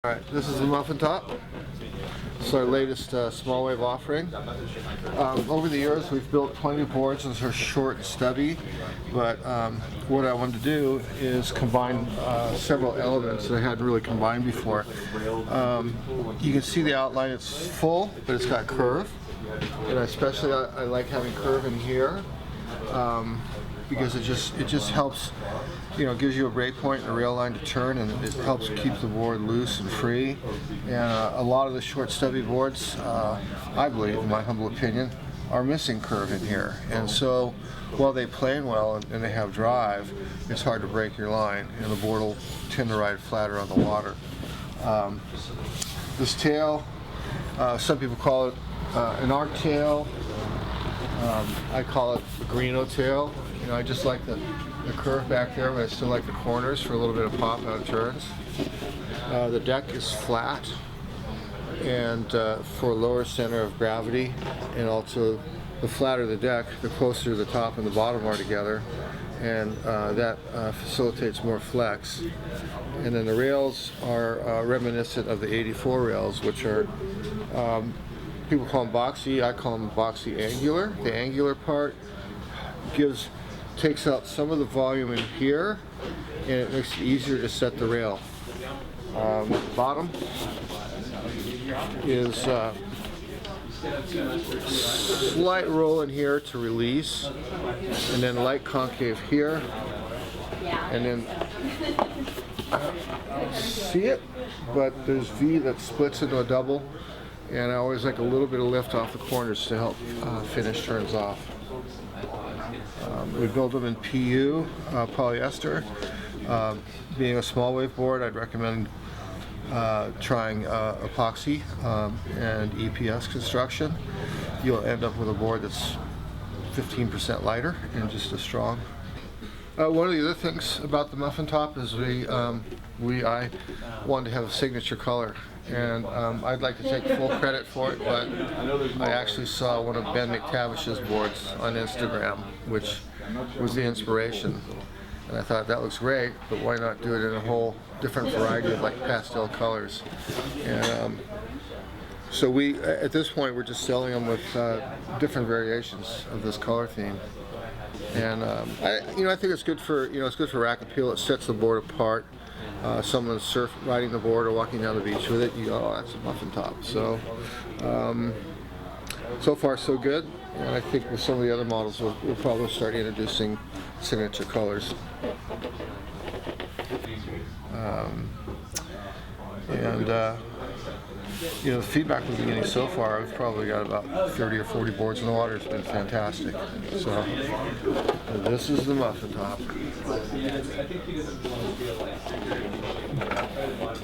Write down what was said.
Alright, this is the muffin top. It's our latest small wave offering. Over the years we've built plenty of boards that are short and stubby, but what I wanted to do is combine several elements that I hadn't really combined before. You can see the outline, it's full, but it's got curve, and especially I like having curve in here because it just helps. You know, gives you a break point and a rail line to turn, and it helps keep the board loose and free. And a lot of the short stubby boards, I believe, in my humble opinion, are missing curve in here. And so while they plane well and they have drive, it's hard to break your line, and the board will tend to ride flatter on the water. This tail, some people call it an arc tail. I call it a greeno tail. You know, I just like the curve back there, but I still like the corners for a little bit of pop out of turns. The deck is flat and for lower center of gravity, and also the flatter the deck, the closer the top and the bottom are together, and that facilitates more flex. And then the rails are reminiscent of the 84 rails, which are people call them boxy. I call them boxy angular. The angular part takes out some of the volume in here, and it makes it easier to set the rail. The bottom is slight roll in here to release, and then light concave here, and then I don't see it, but there's V that splits into a double, and I always like a little bit of lift off the corners to help finish turns off. We build them in PU, polyester. Being a small wave board, I'd recommend trying epoxy and EPS construction. You'll end up with a board that's 15% lighter and just as strong. One of the other things about the muffin top is I wanted to have a signature color, and I'd like to take full credit for it, but I actually saw one of Ben McTavish's boards on Instagram, which was the inspiration, and I thought that looks great, but why not do it in a whole different variety of like pastel colors? And so at this point we're just selling them with different variations of this color theme. And I think it's good for rack appeal. It sets the board apart. Someone's riding the board or walking down the beach with it, you go, oh, that's a muffin top. So so far so good, and I think with some of the other models we'll probably start introducing signature colors. The feedback we've been getting so far, we've probably got about 30 or 40 boards in the water. It's been fantastic. So this is the muffin top.